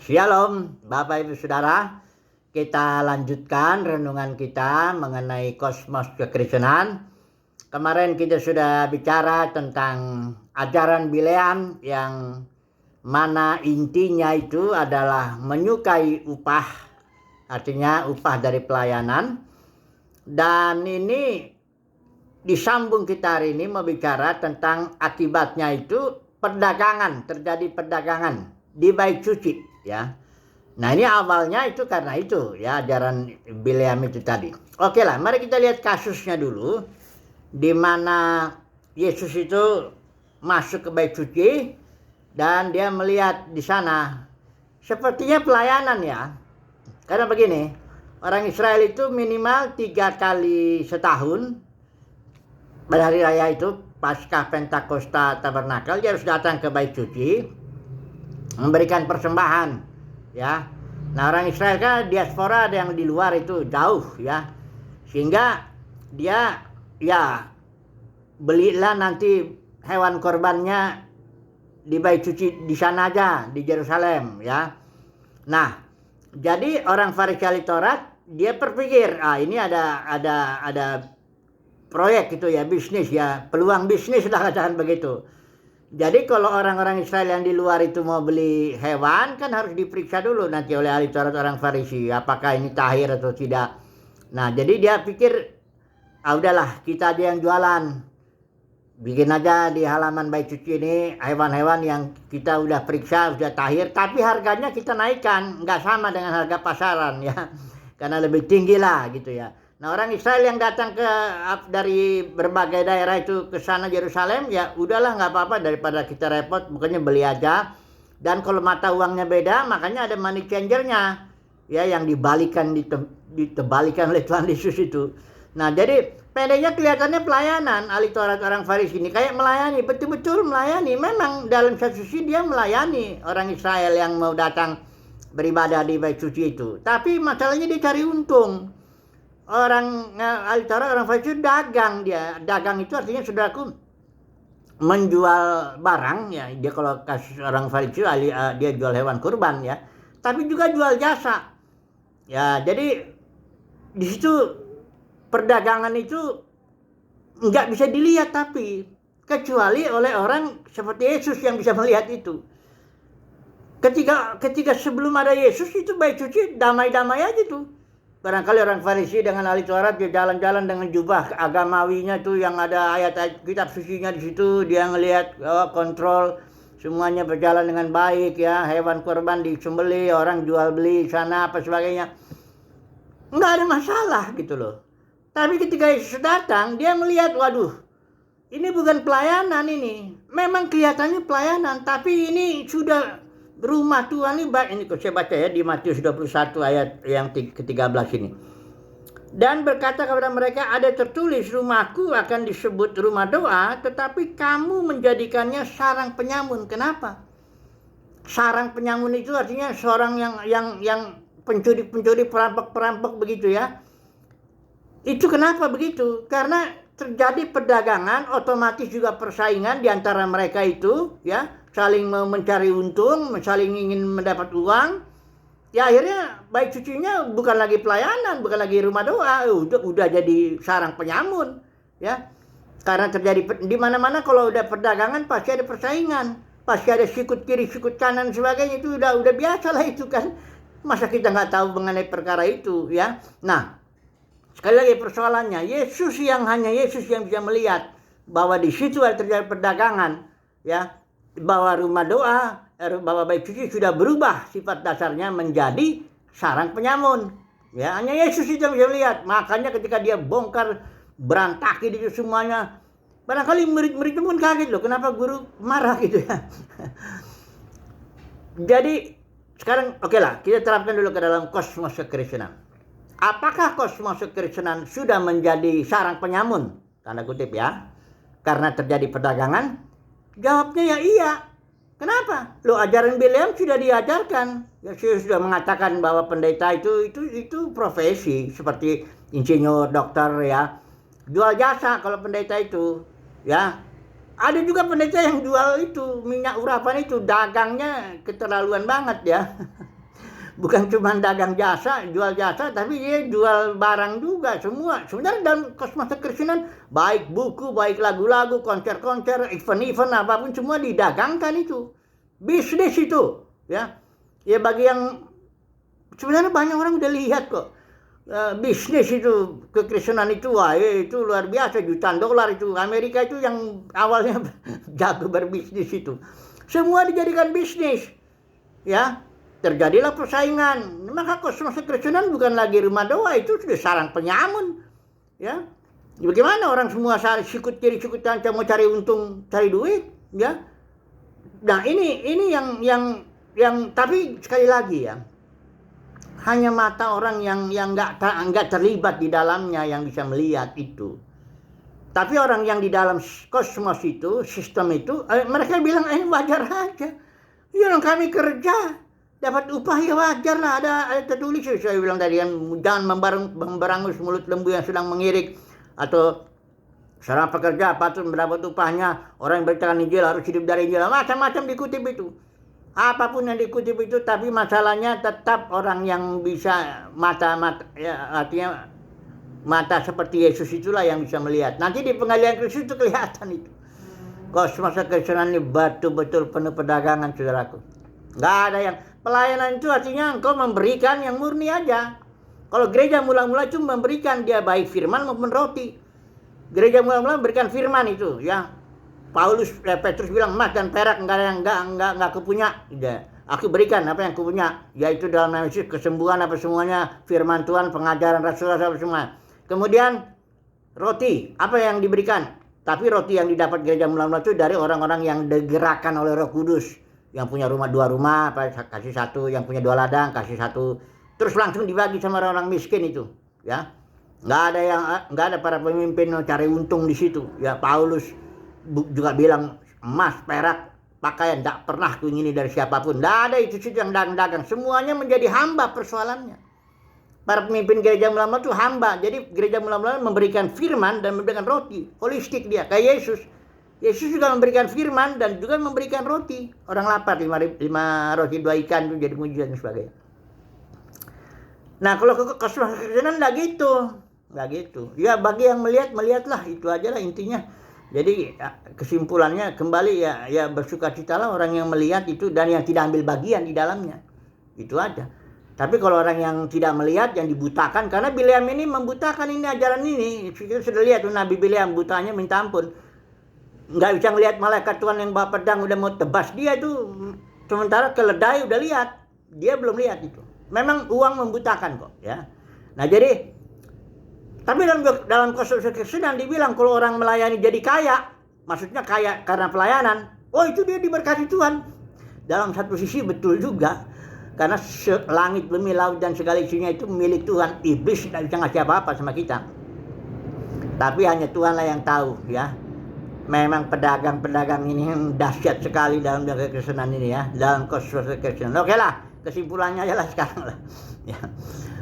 Shalom, Bapak Ibu Saudara. Kita lanjutkan renungan kita mengenai kosmos kekristenan. Kemarin kita sudah bicara tentang ajaran Bileam yang mana intinya itu adalah menyukai upah, artinya upah dari pelayanan. Dan ini disambung kita hari ini mau bicara tentang akibatnya itu perdagangan, terjadi perdagangan di bait suci, ya. Nah, ini awalnya itu karena itu, ya, ajaran Bileam itu tadi. Oke lah, mari kita lihat kasusnya dulu, di mana Yesus itu masuk ke bait suci dan dia melihat di sana sepertinya pelayanan, ya. Karena begini, orang Israel itu minimal 3 kali setahun pada hari raya itu, Paskah, Pentakosta, Tabernakel, dia harus datang ke bait suci memberikan persembahan, ya. Nah, orang Israel kan diaspora, ada yang di luar itu jauh, ya, sehingga dia ya belilah nanti hewan korbannya di bait suci di sana aja di Yerusalem, ya. Nah, jadi orang Farisi ahli Taurat dia berpikir, ini ada proyek itu, ya, bisnis, ya, peluang bisnis lah, katakan begitu. Jadi kalau orang-orang Israel yang di luar itu mau beli hewan, kan harus diperiksa dulu nanti oleh ahli Taurat orang Farisi, apakah ini tahir atau tidak. Nah, jadi dia pikir, udahlah kita aja yang jualan, bikin aja di halaman bait suci ini hewan-hewan yang kita udah periksa, sudah tahir, tapi harganya kita naikkan, nggak sama dengan harga pasaran, ya, karena lebih tinggi lah gitu, ya. Nah, orang Israel yang datang dari berbagai daerah itu ke sana Yerusalem, ya udahlah, nggak apa-apa, daripada kita repot, bukannya beli aja. Dan kalau mata uangnya beda, makanya ada money changernya, ya, yang ditebalikan oleh Tuhan Yesus itu. Nah, jadi pendeknya kelihatannya pelayanan ahli Taurat orang Farisi ini kayak melayani, betul-betul melayani. Memang dalam satu sisi dia melayani orang Israel yang mau datang beribadah di bait suci itu. Tapi masalahnya dia cari untung. Orang ahli Taurat orang Farisi dagang, dia dagang itu artinya, saudaraku, menjual barang, ya. Dia kalau kasus orang Farisi dia jual hewan kurban, ya, tapi juga jual jasa, ya. Jadi di situ perdagangan itu nggak bisa dilihat, tapi kecuali oleh orang seperti Yesus yang bisa melihat itu. Ketika sebelum ada Yesus itu bait suci damai-damai aja tuh. Barangkali orang Farisi dengan ahli Taurat dia jalan-jalan dengan jubah agamawinya tuh yang ada ayat-ayat kitab sucinya di situ, dia ngelihat, kontrol semuanya berjalan dengan baik, ya, hewan kurban disembelih, orang jual beli sana apa sebagainya, nggak ada masalah gitu loh. Tapi ketika Yesus datang, dia melihat, waduh, ini bukan pelayanan ini. Memang kelihatannya pelayanan, tapi ini sudah rumah Tuhan ini kok saya baca, ya, di Matius 21 ayat yang ke-13 ini. Dan berkata kepada mereka, ada tertulis, rumahku akan disebut rumah doa, tetapi kamu menjadikannya sarang penyamun. Kenapa? Sarang penyamun itu artinya seorang yang pencuri-pencuri, perampok-perampok begitu, ya. Itu kenapa begitu? Karena terjadi perdagangan, otomatis juga persaingan di antara mereka itu, ya, saling mencari untung, saling ingin mendapat uang. Ya, akhirnya bait sucinya bukan lagi pelayanan, bukan lagi rumah doa, udah jadi sarang penyamun, ya. Karena terjadi di mana-mana kalau udah perdagangan pasti ada persaingan, pasti ada sikut kiri, sikut kanan sebagainya, itu udah biasa lah itu kan. Masa kita nggak tahu mengenai perkara itu, ya. Nah, sekali lagi persoalannya, hanya Yesus yang bisa melihat bahwa di situ ada terjadi perdagangan, ya, bahwa rumah doa, bahwa bait suci sudah berubah sifat dasarnya menjadi sarang penyamun, ya. Hanya Yesus itu yang bisa melihat. Makanya ketika dia bongkar, berantakin itu semuanya, barangkali murid-murid pun kaget loh, kenapa guru marah gitu, ya. Jadi sekarang oke lah, kita terapkan dulu ke dalam kosmos kekristenan. Apakah kosmos kekristenan sudah menjadi sarang penyamun? Tanda kutip, ya. Karena terjadi perdagangan? Jawabnya ya iya. Kenapa? Loh, ajaran Bileam sudah diajarkan. Ya, sudah mengatakan bahwa pendeta itu profesi seperti insinyur, dokter, ya. Jual jasa kalau pendeta itu, ya. Ada juga pendeta yang jual itu minyak urapan itu, dagangnya keterlaluan banget ya. Bukan cuma dagang jasa, jual jasa, tapi dia jual barang juga semua. Sebenarnya dalam kosmos kekristenan, baik buku, baik lagu-lagu, konser-konser, event-event apapun semua didagangkan itu. Bisnis itu, ya. Ya bagi yang sebenarnya banyak orang udah lihat kok. Bisnis itu kekristenan itu, wah itu luar biasa, jutaan dolar itu. Amerika itu yang awalnya jago berbisnis itu. Semua dijadikan bisnis, ya. Terjadilah persaingan. Maka kosmos kekristenan bukan lagi rumah doa, itu sudah sarang penyamun, ya. Bagaimana orang semua sikut kiri sikut kanan mau cari untung, cari duit, ya. Nah ini yang tapi sekali lagi ya, hanya mata orang yang nggak terlibat di dalamnya yang bisa melihat itu. Tapi orang yang di dalam kosmos itu, sistem itu, mereka bilang ini wajar aja. Ya kami kerja dapat upah ya wajar lah, ada tertulis. Saya bilang tadi kan, jangan memberangus mulut lembu yang sedang mengirik, atau seorang pekerja patut mendapat upahnya, orang yang beritakan Injil harus hidup dari Injil, macam-macam dikutip itu. Apapun yang dikutip itu, tapi masalahnya tetap orang yang bisa mata ya, artinya mata seperti Yesus itulah yang bisa melihat. Nanti di pengadilan Kristus itu kelihatan itu. Kosmos kekristenan ini betul-betul penuh perdagangan, saudaraku. Nggak ada yang pelayanan itu artinya engkau memberikan yang murni aja. Kalau gereja mula-mula itu memberikan dia baik firman maupun roti. Gereja mula-mula memberikan firman itu, ya. Petrus bilang emas dan perak enggak kupunya. Ya, aku berikan apa yang kupunya, yaitu dalam nama Yesus kesembuhan apa semuanya, firman Tuhan, pengajaran Rasul apa semua. Kemudian roti, apa yang diberikan? Tapi roti yang didapat gereja mula-mula itu dari orang-orang yang digerakkan oleh Roh Kudus. Yang punya rumah 2 rumah, kasih 1, yang punya 2 ladang, kasih 1. Terus langsung dibagi sama orang miskin itu, ya. Nggak ada para pemimpin cari untung di situ. Ya, Paulus juga bilang emas, perak, pakaian tidak pernah kuingini dari siapapun. Nggak ada itu situ yang dagang-dagang. Semuanya menjadi hamba persoalannya. Para pemimpin gereja mula-mula itu hamba. Jadi gereja mula-mula memberikan firman dan memberikan roti. Holistik dia, kayak Yesus. Yesus juga memberikan firman dan juga memberikan roti. Orang lapar, 5 roti 2 ikan itu jadi mujizat dan sebagainya. Nah kalau kosmos kekristenan nggak gitu. Ya bagi yang melihatlah, itu aja lah intinya. Jadi kesimpulannya kembali ya bersukacitalah orang yang melihat itu dan yang tidak ambil bagian di dalamnya. Itu aja. Tapi kalau orang yang tidak melihat, yang dibutakan, karena Bileam ini membutakan ini ajaran ini. Kita sudah lihat tuh Nabi Bileam butanya minta ampun. Nggak bisa ngelihat malaikat Tuhan yang bawa pedang udah mau tebas dia itu, sementara keledai udah lihat, dia belum lihat itu. Memang uang membutakan kok, ya. Nah jadi, tapi dalam kosmos kekristenan dibilang kalau orang melayani jadi kaya, maksudnya kaya karena pelayanan, oh itu dia diberkati Tuhan. Dalam satu sisi betul juga, karena langit, bumi, laut dan segala isinya itu milik Tuhan. Iblis tidak bisa ngasih apa-apa sama kita. Tapi hanya Tuhanlah yang tahu, ya. Memang pedagang-pedagang ini yang dahsyat sekali dalam kekristenan ini, ya, dalam kosmos kekristenan. Oke lah, kesimpulannya aja lah sekarang lah. Ya.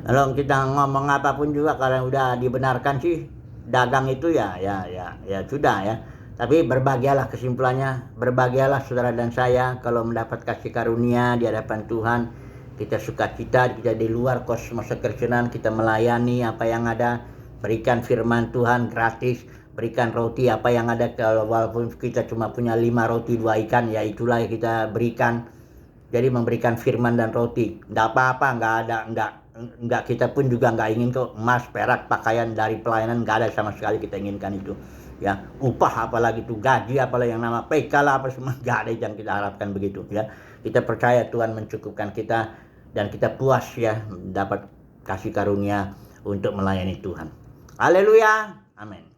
Kalau kita ngomong apapun juga kalau udah dibenarkan sih dagang itu ya sudah ya. Tapi berbahagialah, kesimpulannya berbahagialah saudara dan saya kalau mendapat kasih karunia di hadapan Tuhan. Kita sukacita, kita di luar kosmos kekristenan, kita melayani apa yang ada, berikan firman Tuhan gratis. Berikan roti apa yang ada, kalau walaupun kita cuma punya 5 roti 2 ikan, ya itulah yang kita berikan. Jadi memberikan firman dan roti, enggak apa-apa, enggak kita pun juga enggak ingin kok emas, perak, pakaian dari pelayanan, enggak ada sama sekali kita inginkan itu. Ya, upah apalagi itu, gaji apalagi yang nama PK lah apa semua, enggak ada yang kita harapkan begitu, ya. Kita percaya Tuhan mencukupkan kita dan kita puas ya dapat kasih karunia untuk melayani Tuhan. Haleluya. Amin.